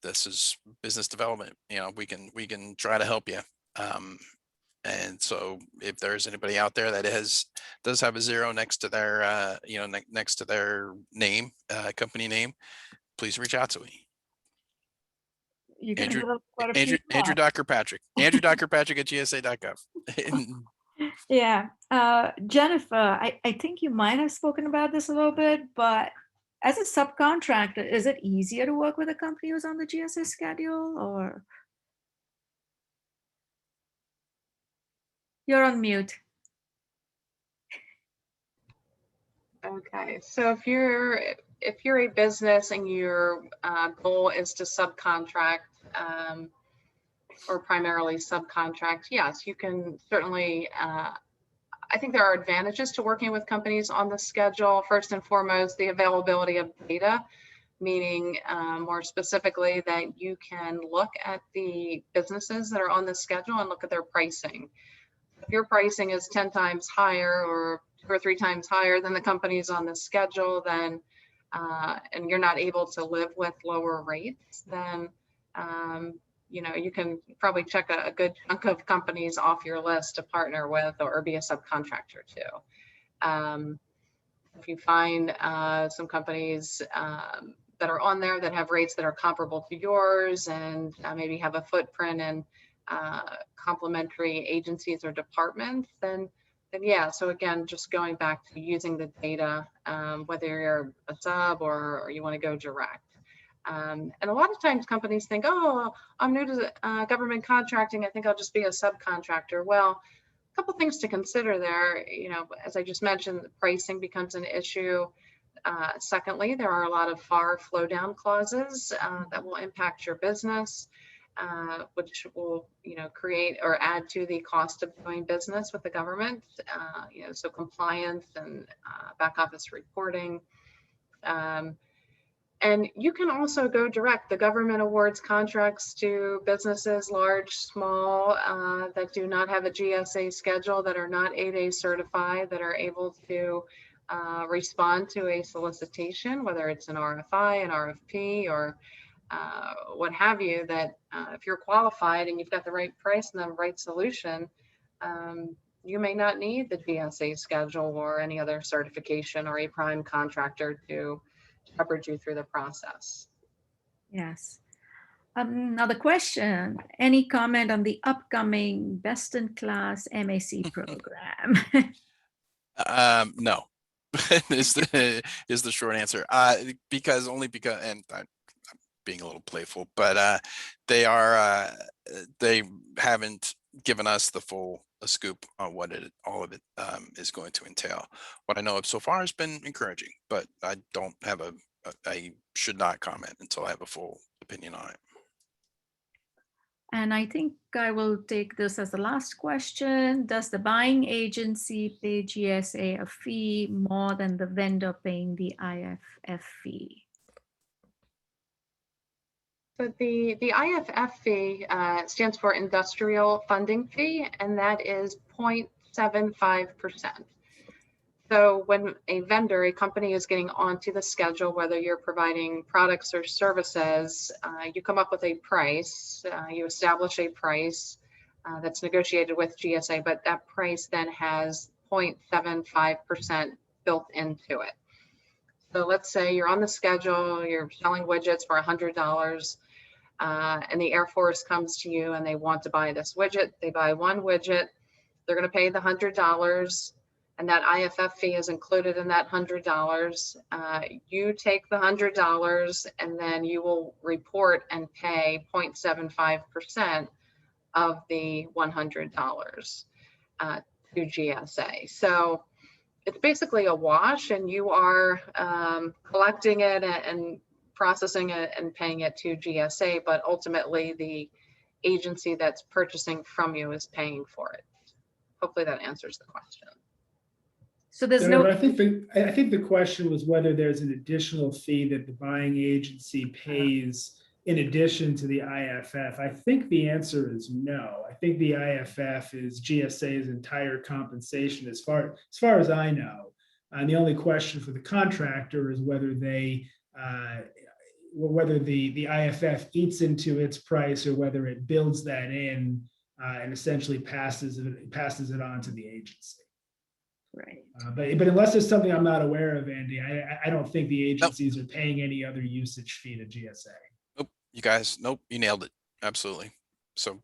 Speaker 5: this is business development. We can try to help you. And so if there's anybody out there that does have a 0 next to their, next to their name, company name, please reach out to me.
Speaker 2: You're gonna
Speaker 5: Andrew,
Speaker 2: have quite a few
Speaker 5: Andrew
Speaker 2: thoughts.
Speaker 5: Kirkpatrick, Andrew Kirkpatrick at gsa.gov.
Speaker 2: Yeah, Jennifer, I think you might have spoken about this a little bit, but as a subcontractor, is it easier to work with a company who's on the GSA schedule, or? You're on mute.
Speaker 3: Okay, so if you're a business and your goal is to subcontract or primarily subcontract, yes, you can certainly. I think there are advantages to working with companies on the schedule. First and foremost, the availability of data, meaning more specifically that you can look at the businesses that are on the schedule and look at their pricing. If your pricing is 10 times higher or 2 or 3 times higher than the companies on the schedule, then and you're not able to live with lower rates, then you can probably check a good chunk of companies off your list to partner with or be a subcontractor to. If you find some companies that are on there that have rates that are comparable to yours and maybe have a footprint in complementary agencies or departments, then yeah. So again, just going back to using the data, whether you're a sub or you want to go direct. And a lot of times companies think, oh, I'm new to government contracting, I think I'll just be a subcontractor. Well, a couple things to consider there. As I just mentioned, the pricing becomes an issue. Secondly, there are a lot of FAR flow down clauses that will impact your business, which will create or add to the cost of doing business with the government. So compliance and back office reporting. And you can also go direct. The government awards contracts to businesses, large, small, that do not have a GSA schedule, that are not 8A certified, that are able to respond to a solicitation, whether it's an RFI, an RFP, or what have you, that if you're qualified and you've got the right price and the right solution, you may not need the GSA schedule or any other certification or a prime contractor to shepherd you through the process.
Speaker 2: Yes. Another question, any comment on the upcoming Best in Class MAC program?
Speaker 5: No, is the short answer. Because and I'm being a little playful, but they haven't given us the full scoop on what all of it is going to entail. What I know of so far has been encouraging, but I don't have I should not comment until I have a full opinion on it.
Speaker 2: And I think I will take this as the last question. Does the buying agency pay GSA a fee more than the vendor paying the IFF fee?
Speaker 3: So the IFF fee stands for Industrial Funding Fee, and that is 0.75%. So when a vendor, a company is getting onto the schedule, whether you're providing products or services, you come up with a price, you establish a price that's negotiated with GSA, but that price then has 0.75% built into it. So let's say you're on the schedule, you're selling widgets for $100, and the Air Force comes to you and they want to buy this widget. They buy one widget, they're going to pay the $100. And that IFF fee is included in that $100. You take the $100 and then you will report and pay 0.75% of the $100 to GSA. So it's basically a wash, and you are collecting it and processing it and paying it to GSA, but ultimately the agency that's purchasing from you is paying for it. Hopefully that answers the question.
Speaker 2: So there's
Speaker 4: Yeah,
Speaker 2: no.
Speaker 4: but I think the question was whether there's an additional fee that the buying agency pays in addition to the IFF. I think the answer is no. I think the IFF is GSA's entire compensation as far as I know. And the only question for the contractor is whether whether the IFF eats into its price or whether it builds that in and essentially passes it on to the agency.
Speaker 2: Right.
Speaker 4: But unless there's something I'm not aware of, Andy, I don't think the agencies are paying any other usage fee to GSA.
Speaker 5: Nope, you guys, nope, you nailed it. Absolutely. So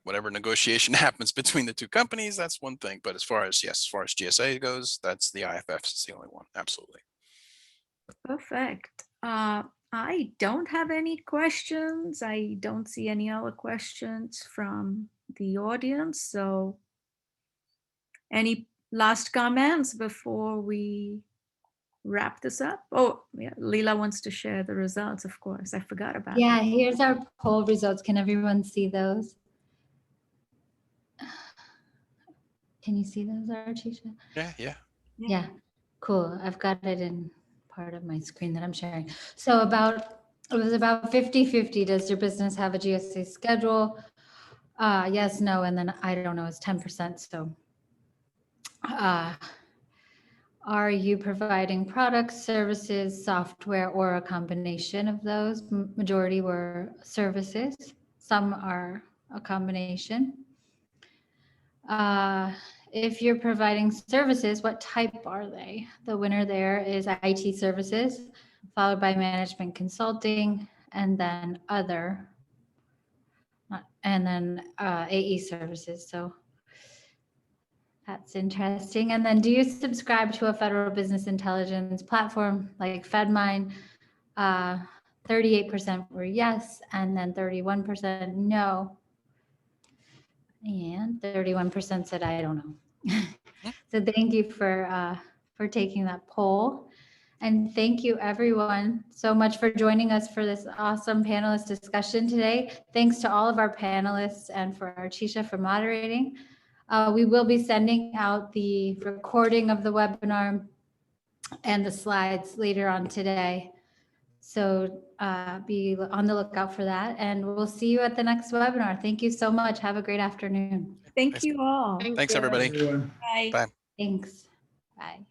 Speaker 5: whatever negotiation happens between the two companies, that's one thing. But as far as GSA goes, that's the IFFs is the only one. Absolutely.
Speaker 2: Perfect. I don't have any questions. I don't see any other questions from the audience. So any last comments before we wrap this up? Oh, yeah, Leela wants to share the results, of course. I forgot about
Speaker 1: Yeah, here's our poll results. Can everyone see those? Can you see those, Archisha?
Speaker 5: Yeah.
Speaker 1: Yeah, cool. I've got it in part of my screen that I'm sharing. So it was about 50-50. Does your business have a GSA schedule? Yes, no, and then I don't know, it's 10%. So are you providing products, services, software, or a combination of those? Majority were services. Some are a combination. If you're providing services, what type are they? The winner there is IT services, followed by management consulting, and then other, and then AE services. So that's interesting. And then do you subscribe to a federal business intelligence platform like Fedmine? 38% were yes, and then 31% no. And 31% said, I don't know. So thank you for taking that poll. And thank you everyone so much for joining us for this awesome panelist discussion today. Thanks to all of our panelists and for Archisha for moderating. We will be sending out the recording of the webinar and the slides later on today. So be on the lookout for that, and we'll see you at the next webinar. Thank you so much. Have a great afternoon.
Speaker 2: Thank you all.
Speaker 5: Thanks, everybody.
Speaker 4: Everyone.
Speaker 2: Bye.
Speaker 5: Bye.
Speaker 1: Thanks. Bye.